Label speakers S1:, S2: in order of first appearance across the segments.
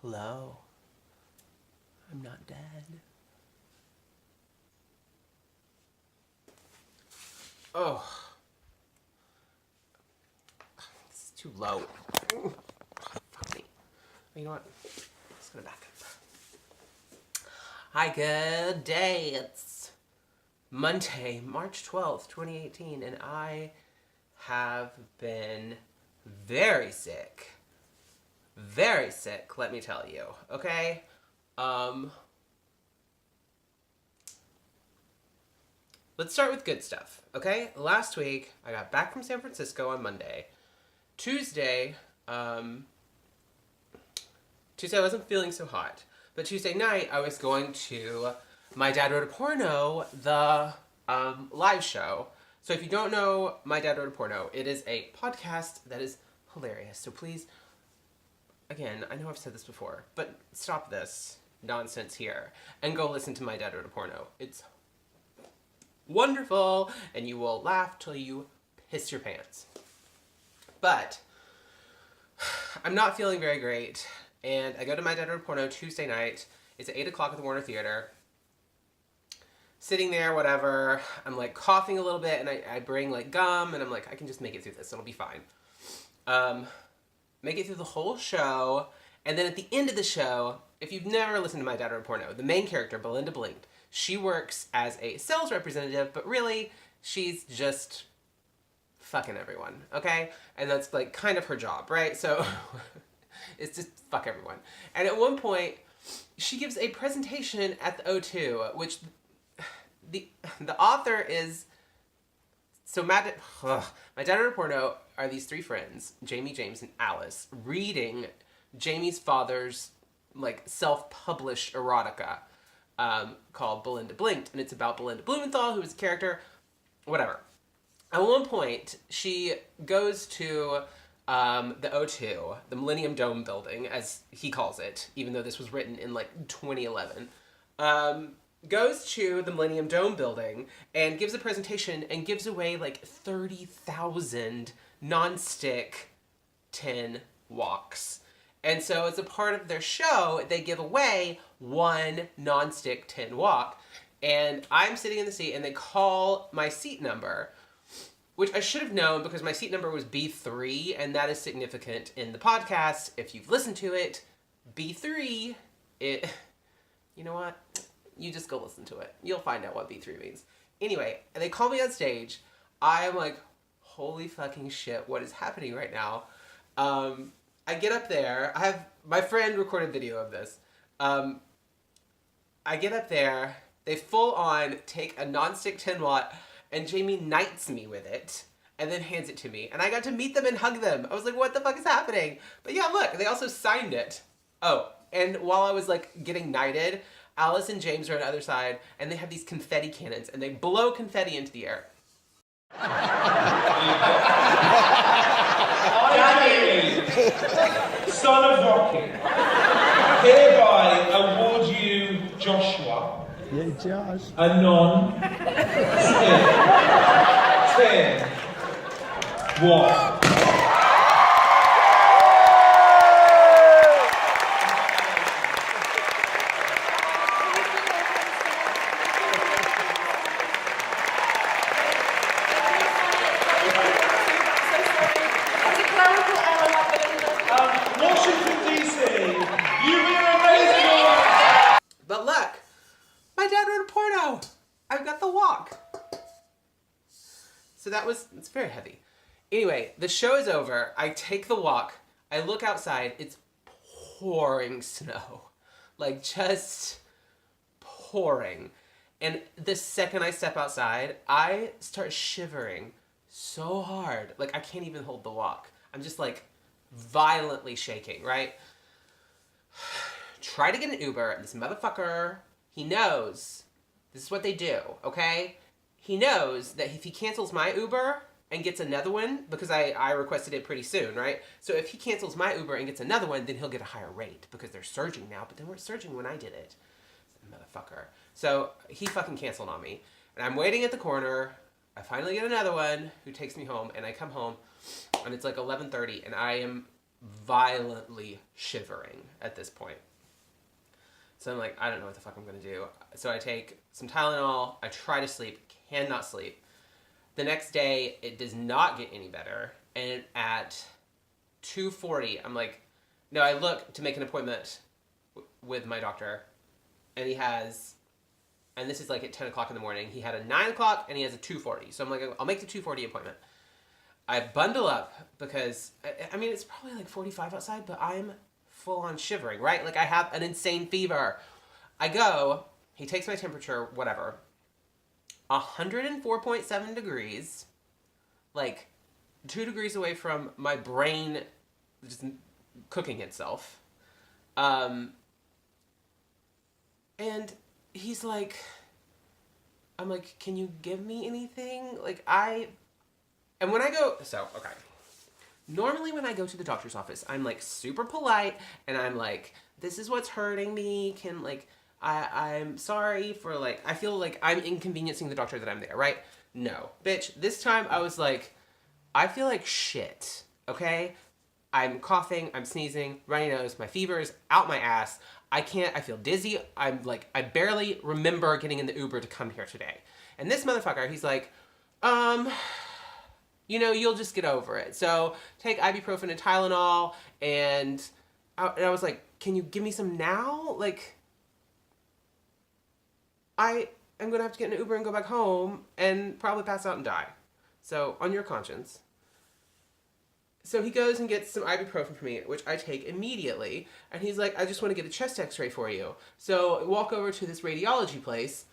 S1: Hello. I'm not dead. Oh. This is too low. Fuck me. You know what? Let's go back up. Hi, good day. It's Monday, March 12th, 2018, and I have been very sick. Very sick, let me tell you, okay? Let's start with good stuff, okay? Last week, I got back from San Francisco on Monday. Tuesday, I wasn't feeling so hot. But Tuesday night, I was going to My Dad Wrote a Porno, the live show. So if you don't know My Dad Wrote a Porno, it is a podcast that is hilarious. So please, again, I know I've said this before, but stop this nonsense here and go listen to My Dad Wrote a Porno. It's wonderful, and you will laugh till you piss your pants. But I'm not feeling very great, and I go to My Dad Wrote a Porno Tuesday night. It's at 8 o'clock at the Warner Theater. Sitting there, whatever. I'm like coughing a little bit, and I bring like gum, and I'm like, I can just make it through this. It'll be fine. Make it through the whole show, and then at the end of the show, if you've never listened to My Dad Wrote a Porno, the main character, Belinda Blinked, she works as a sales representative, but really, she's just fucking everyone, okay? And that's like kind of her job, right? So it's just fuck everyone. And at one point, she gives a presentation at the O2, which the author is... So My Dad Wrote a Porno are these three friends, Jamie, James, and Alice, reading Jamie's father's like self-published erotica called Belinda Blinked, and it's about Belinda Blumenthal, who is a character, whatever. At one point, she goes to the O2, the Millennium Dome building, as he calls it, even though this was written in like 2011. Goes to the Millennium Dome building and gives a presentation and gives away like 30,000 non-stick tin woks. And so as a part of their show, they give away one non-stick tin wok. And I'm sitting in the seat and they call my seat number, which I should have known because my seat number was B3, and that is significant in the podcast. If you've listened to it, B3, you know what? You just go listen to it. You'll find out what B3 means. Anyway, they call me on stage. I'm like, holy fucking shit, what is happening right now? I get up there. My friend recorded video of this. I get up there. They full on take a non-stick tin wok, and Jamie knights me with it and then hands it to me. And I got to meet them and hug them. I was like, what the fuck is happening? But yeah, look, they also signed it. Oh, and while I was like getting knighted, Alice and James are on the other side, and they have these confetti cannons, and they blow confetti into the air.
S2: Danny, son of Rocky, hereby award you Joshua a non-stick tin wok.
S1: But look, My Dad Wrote a Porno. I've got the wok. So it's very heavy. Anyway, the show is over. I take the wok. I look outside. It's pouring snow. Like, just pouring. And the second I step outside, I start shivering so hard. Like, I can't even hold the wok. I'm just, like, violently shaking, right? Try to get an Uber, and this motherfucker, he knows, this is what they do, okay? He knows that if he cancels my Uber and gets another one, because I requested it pretty soon, right? So if he cancels my Uber and gets another one, then he'll get a higher rate, because they're surging now, but they weren't surging when I did it. Motherfucker. So he fucking canceled on me. And I'm waiting at the corner. I finally get another one who takes me home, and I come home, and it's like 11:30, and I am violently shivering at this point. So I'm like, I don't know what the fuck I'm gonna do. So I take some Tylenol, I try to sleep, cannot sleep. The next day, it does not get any better. And at 2:40, I'm like, no, I look to make an appointment with my doctor. And he has, and this is like at 10 o'clock in the morning, he had a 9 o'clock and he has a 2:40. So I'm like, I'll make the 2:40 appointment. I bundle up because, I mean, it's probably like 45 outside, but I'm full on shivering, right? Like I have an insane fever. I go, he takes my temperature, whatever. 104.7 degrees, like 2 degrees away from my brain just cooking itself. And he's like, I'm like, can you give me anything? And when I go, okay. Normally when I go to the doctor's office, I'm like super polite and I'm like, this is what's hurting me. I'm sorry for like, I feel like I'm inconveniencing the doctor that I'm there, right? No. Bitch, this time I was like, I feel like shit, okay? I'm coughing, I'm sneezing, runny nose, my fever is out my ass. I feel dizzy. I'm like, I barely remember getting in the Uber to come here today. And this motherfucker, he's like, you'll just get over it. So take ibuprofen and Tylenol. And I was like, can you give me some now? Like, I am going to have to get in an Uber and go back home and probably pass out and die. So on your conscience. So he goes and gets some ibuprofen for me, which I take immediately. And he's like, I just want to get a chest x-ray for you. So I walk over to this radiology place.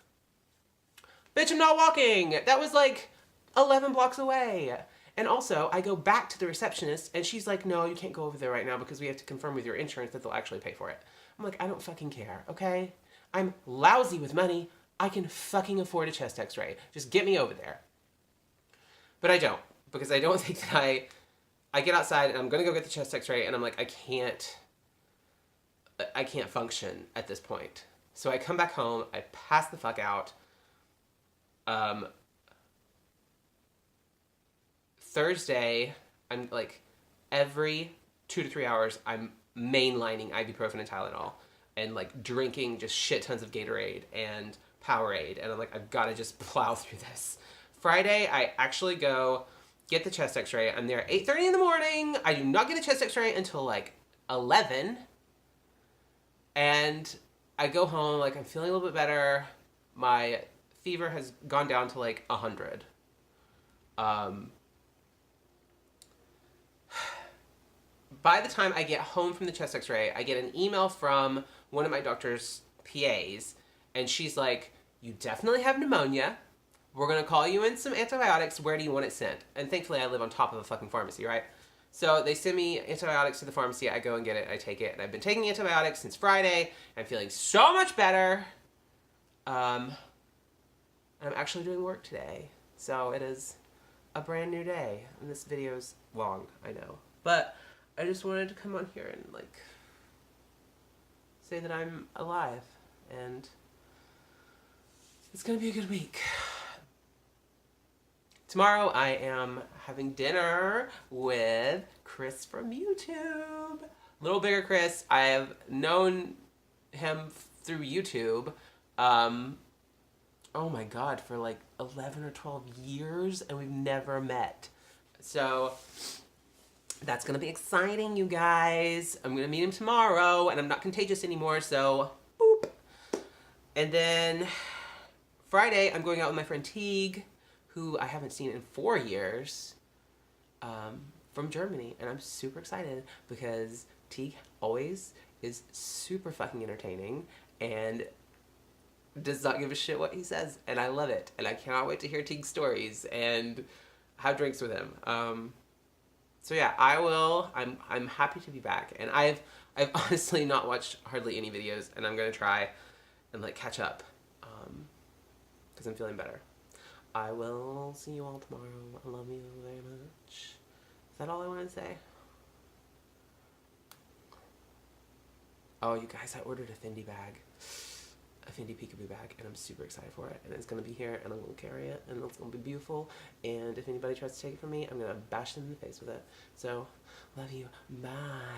S1: Bitch, I'm not walking. That was like 11 blocks away. And also, I go back to the receptionist, and she's like, no, you can't go over there right now because we have to confirm with your insurance that they'll actually pay for it. I'm like, I don't fucking care, okay? I'm lousy with money. I can fucking afford a chest x-ray. Just get me over there. But I don't, because I don't think that I get outside, and I'm going to go get the chest x-ray, and I'm like, I can't function at this point. So I come back home, I pass the fuck out. Thursday, I'm like, every 2 to 3 hours, I'm mainlining ibuprofen and Tylenol and like drinking just shit tons of Gatorade and Powerade. And I'm like, I've got to just plow through this. Friday, I actually go get the chest x-ray. I'm there at 8:30 in the morning. I do not get a chest x-ray until like 11. And I go home, like I'm feeling a little bit better. My fever has gone down to like 100. By the time I get home from the chest x-ray, I get an email from one of my doctor's PAs, and she's like, you definitely have pneumonia. We're going to call you in some antibiotics. Where do you want it sent? And thankfully, I live on top of a fucking pharmacy, right? So they send me antibiotics to the pharmacy. I go and get it. I take it. And I've been taking antibiotics since Friday. I'm feeling so much better. I'm actually doing work today. So it is a brand new day. And this video's long, I know. But I just wanted to come on here and like say that I'm alive and it's gonna be a good week. Tomorrow I am having dinner with Chris from YouTube. Little bigger Chris. I have known him through YouTube. Oh my god, for like 11 or 12 years and we've never met. So that's gonna be exciting, you guys. I'm gonna meet him tomorrow, and I'm not contagious anymore, so boop. And then Friday, I'm going out with my friend Teague, who I haven't seen in 4 years, from Germany, and I'm super excited because Teague always is super fucking entertaining and does not give a shit what he says, and I love it, and I cannot wait to hear Teague's stories and have drinks with him. So yeah, I'm happy to be back, and I've honestly not watched hardly any videos, and I'm gonna try and like catch up, because I'm feeling better. I will see you all tomorrow. I love you very much. Is that all I wanted to say? Oh, you guys, I ordered a Fendi bag. A Fendi peekaboo bag, and I'm super excited for it, and it's gonna be here, and I'm gonna carry it, and it's gonna be beautiful, and if anybody tries to take it from me, I'm gonna bash them in the face with it. So, love you, bye.